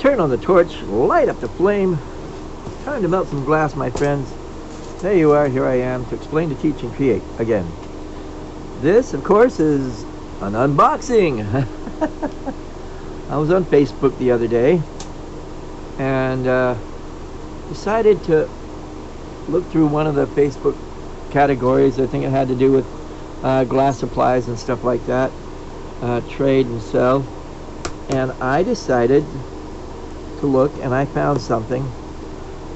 Turn on the torch, light up the flame. Time to melt some glass, my friends. There you are, here I am to explain, to teach, and create again. This, of course, is an unboxing. I was on Facebook the other day and decided to look through one of the Facebook categories. I think it had to do with glass supplies and stuff like that, trade and sell. And I decided to look, and I found something.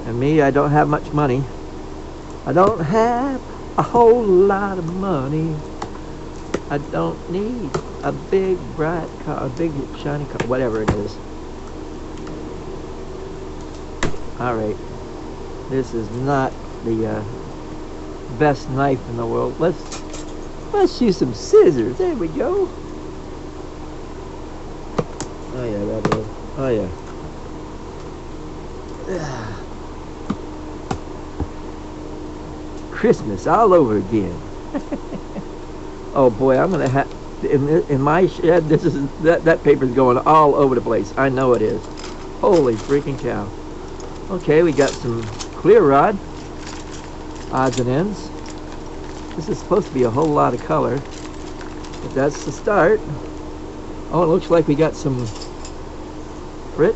And me, I don't have much money. I don't have a whole lot of money. I don't need a big bright car, a big shiny car, whatever it is. Alright, this is not the best knife in the world. Let's use some scissors. There we go. Oh yeah, that is. Oh yeah. Christmas all over again. Oh boy, I'm gonna have in my shed. This is that paper's going all over the place. I know it is. Holy freaking cow! Okay, we got some clear rod, odds and ends. This is supposed to be a whole lot of color, but that's the start. Oh, it looks like we got some Frit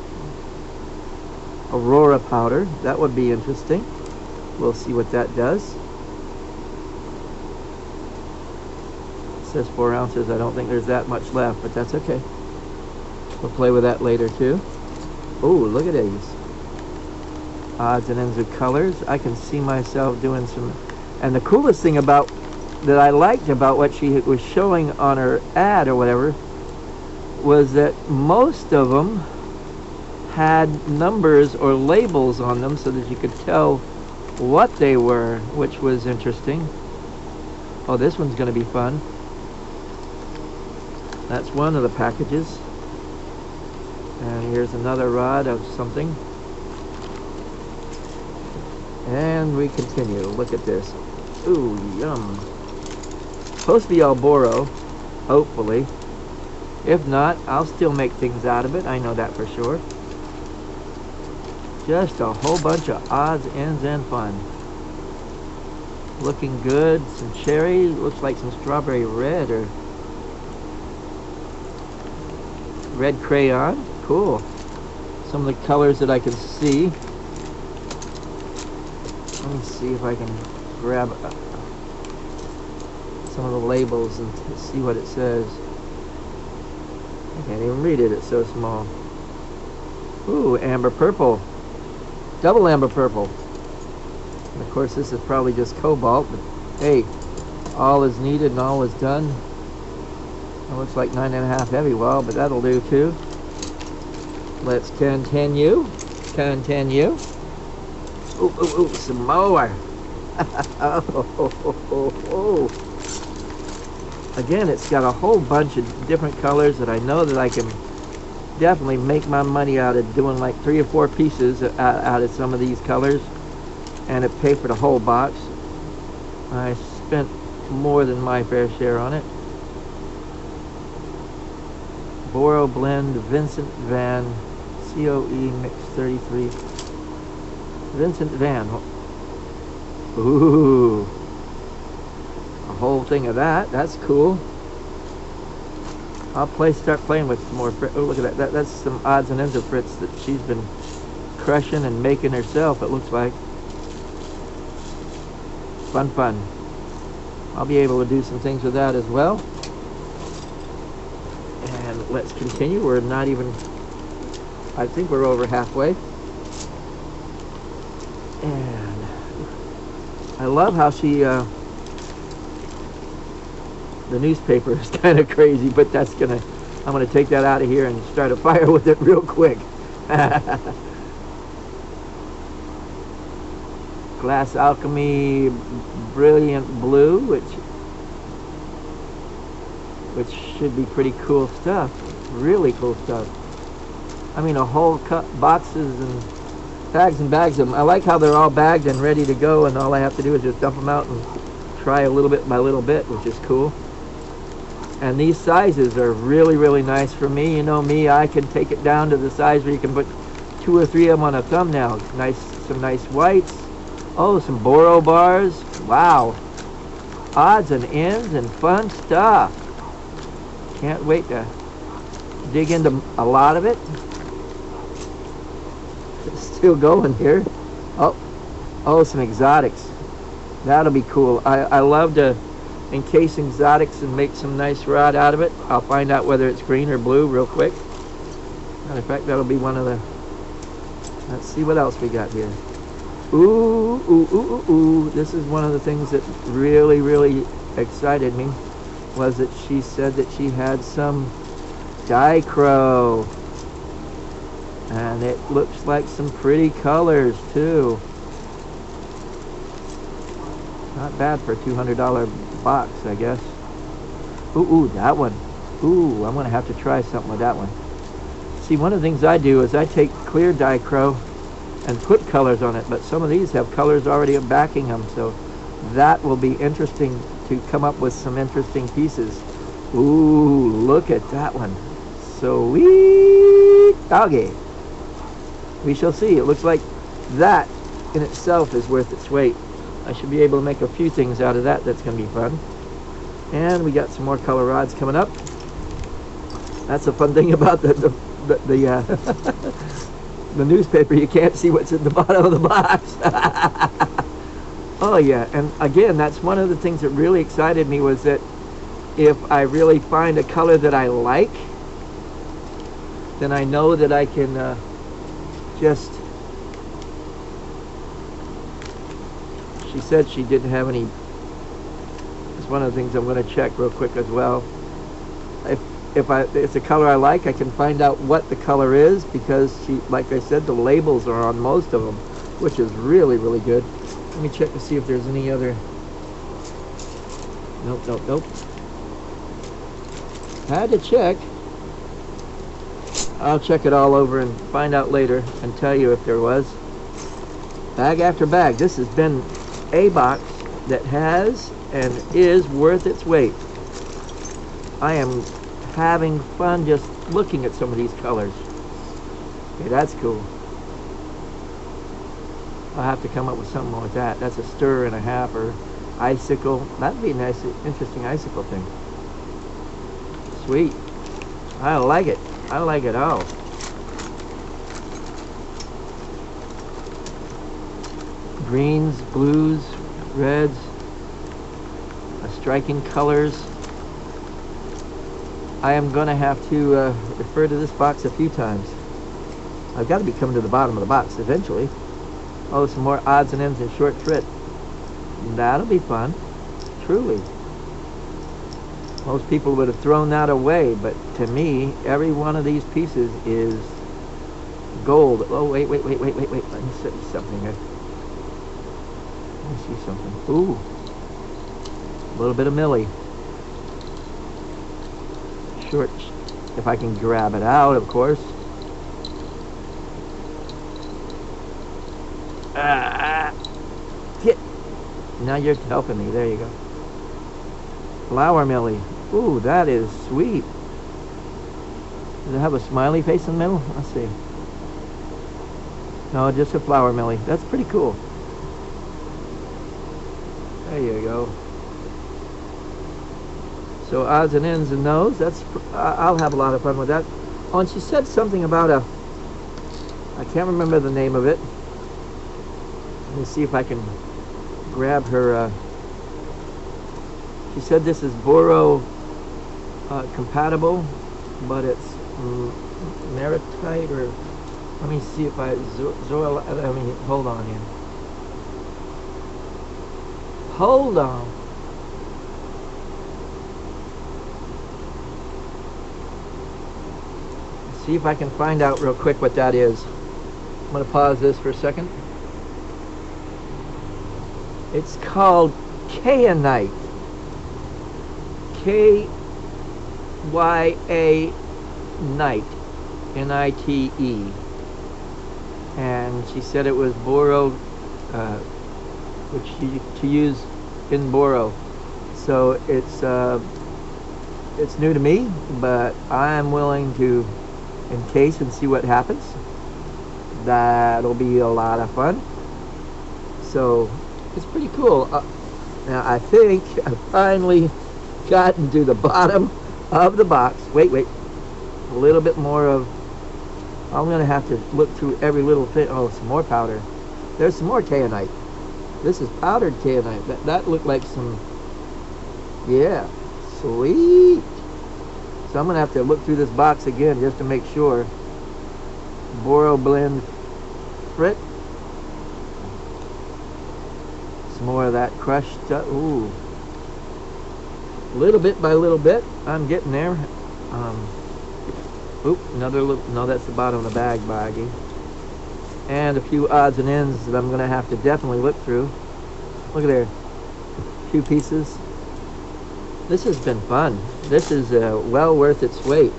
Aurora powder. That would be interesting. We'll see what that does. It says 4 ounces. I don't think there's that much left, but that's okay. We'll play with that later too. Oh, look at these odds and ends of colors. I can see myself doing some. And the coolest thing about that I liked about what she was showing on her ad or whatever was that most of them had numbers or labels on them so that you could tell what they were, which was interesting. Oh, this one's going to be fun. That's one of the packages. And here's another rod of something. And we continue. Look at this. Ooh, yum. Supposed to be all boro, hopefully. If not, I'll still make things out of it. I know that for sure. Just a whole bunch of odds, ends, and fun. Looking good. Some cherry. Looks like some strawberry red or red crayon. Cool. Some of the colors that I can see. Let me see if I can grab some of the labels and see what it says. I can't even read it. It's so small. Ooh, amber purple. Double amber purple. And of course this is probably just cobalt, but hey, all is needed and all is done. It looks like 9.5 heavy wall, but that'll do too. Let's continue. Continue. Ooh, ooh, ooh, some more. Oh. Again, it's got a whole bunch of different colors that I know that I can definitely make my money out of doing like 3 or 4 pieces out of some of these colors, and it pay for the whole box. I spent more than my fair share on it. Boro blend, Vincent Van, COE mix 33. Vincent Van. Ooh. A whole thing of that. That's cool. I'll start playing with some more Frit. Oh, look at that. That's some odds and ends of Frits that she's been crushing and making herself, it looks like. Fun. I'll be able to do some things with that as well. And let's continue. We're not even, I think we're over halfway. And I love how she, the newspaper is kind of crazy, but that's I'm gonna take that out of here and start a fire with it real quick. Glass Alchemy Brilliant Blue, which should be pretty cool stuff. Really cool stuff. I mean, a whole boxes and bags of them. I like how they're all bagged and ready to go, and all I have to do is just dump them out and try a little bit by little bit, which is cool. And these sizes are really, really nice for me. You know me, I can take it down to the size where you can put 2 or 3 of them on a thumbnail. Nice, some nice whites. Oh, some boro bars. Wow. Odds and ends and fun stuff. Can't wait to dig into a lot of it. It's still going here. Oh, some exotics. That'll be cool. I love to encase exotics and make some nice rod out of it. I'll find out whether it's green or blue real quick. Matter of fact, that'll be one of the... Let's see what else we got here. Ooh, ooh, ooh, ooh, ooh. This is one of the things that really, really excited me, was that she said that she had some dichro. And it looks like some pretty colors, too. Not bad for a $200 box, I guess. Ooh, that one. Ooh, I'm going to have to try something with that one. See, one of the things I do is I take clear dichro and put colors on it, but some of these have colors already backing them, so that will be interesting to come up with some interesting pieces. Ooh, look at that one. Sweet doggy. We shall see. It looks like that in itself is worth its weight. I should be able to make a few things out of that. That's going to be fun. And we got some more color rods coming up. That's a fun thing about the the newspaper. You can't see what's at the bottom of the box. Oh yeah, and again, that's one of the things that really excited me, was that if I really find a color that I like, then I know that I can just... She said she didn't have any... It's one of the things I'm going to check real quick as well. If it's a color I like, I can find out what the color is, because she, like I said, the labels are on most of them, which is really, really good. Let me check to see if there's any other... Nope. Had to check. I'll check it all over and find out later and tell you if there was. Bag after bag. This has been a box that has and is worth its weight. I am having fun just looking at some of these colors. Okay, that's cool. I'll have to come up with something more with that. That's a stir and a half, or icicle. That'd be a nice, interesting icicle thing. Sweet. I like it. I like it all. Greens, blues, reds, striking colors. I am going to have to refer to this box a few times. I've got to be coming to the bottom of the box eventually. Oh, some more odds and ends and short frit. That'll be fun. Truly. Most people would have thrown that away, but to me, every one of these pieces is gold. Oh, wait. Let me see something here. Let me see something. Ooh. A little bit of Millie. Short, if I can grab it out, of course. Get. Now you're helping me. There you go. Flower Millie. Ooh, that is sweet. Does it have a smiley face in the middle? Let's see. No, just a flower Millie. That's pretty cool. There you go. So odds and ends and those. That's I'll have a lot of fun with that. Oh, and she said something about a... I can't remember the name of it. Let me see if I can grab her... She said this is boro compatible, but it's maritite, or let me see if I hold on here. Hold on. See if I can find out real quick what that is. I'm going to pause this for a second. It's called kyanite. K-Y-A Nite, N-I-T-E, and she said it was boro, which to use in boro. So it's it's new to me, but I'm willing to encase and see what happens. That'll be a lot of fun. So it's pretty cool. Now I think I finally gotten to the bottom of the box. Wait, a little bit more of, I'm gonna have to look through every little thing. Oh, some more powder. There's some more kayanite. This is powdered kayanite. That looked like some, yeah, sweet. So I'm gonna have to look through this box again just to make sure. Boro blend frit. Some more of that crushed stuff. Ooh. Little bit by little bit, I'm getting there. Oop, another little, no, that's the bottom of the baggie. And a few odds and ends that I'm gonna have to definitely look through. Look at there, a few pieces. This has been fun. This is well worth its weight.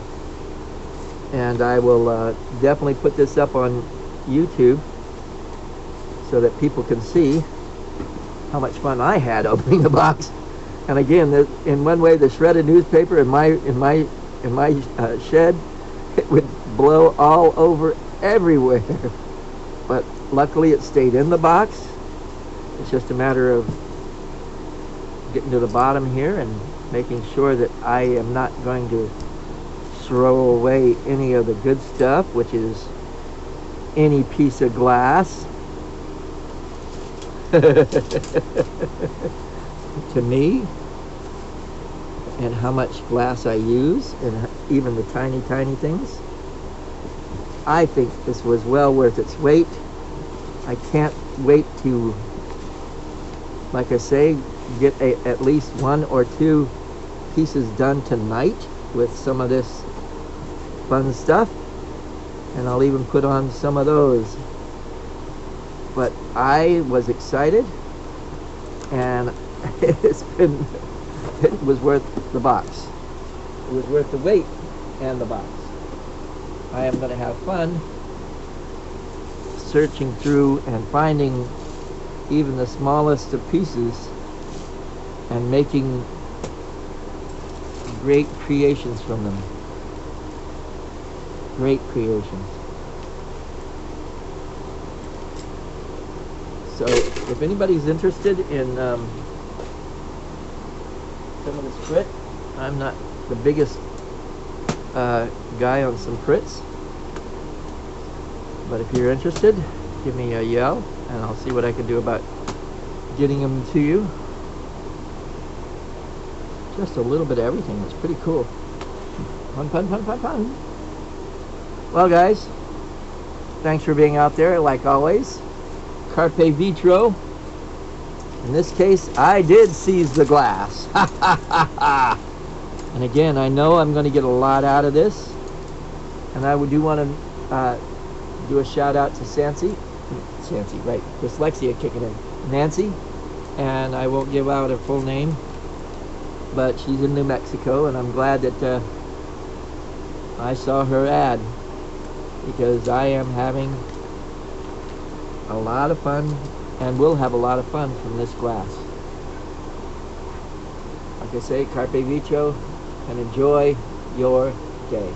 And I will definitely put this up on YouTube so that people can see how much fun I had opening the box. And again, in one way, the shredded newspaper in my shed, it would blow all over everywhere. But luckily, it stayed in the box. It's just a matter of getting to the bottom here and making sure that I am not going to throw away any of the good stuff, which is any piece of glass. To me, and how much glass I use, and even the tiny things. I think this was well worth its weight. I can't wait to, like I say, get at least 1 or 2 pieces done tonight with some of this fun stuff, and I'll even put on some of those. But I was excited, and it was worth the box. It was worth the weight and the box. I am going to have fun searching through and finding even the smallest of pieces and making great creations from them. Great creations. So if anybody's interested in some of this frit, I'm not the biggest guy on some frits, but if you're interested, give me a yell and I'll see what I can do about getting them to you. Just a little bit of everything. It's pretty cool. Fun. Well, guys, thanks for being out there like always. Carpe vitro. In this case, I did seize the glass. And again, I know I'm going to get a lot out of this. And I do want to do a shout out to Sancy, right? Dyslexia kicking in. Nancy. And I won't give out her full name, but she's in New Mexico, and I'm glad that I saw her ad, because I am having a lot of fun, and will have a lot of fun from this glass. Like I say, carpe vitro, and enjoy your day.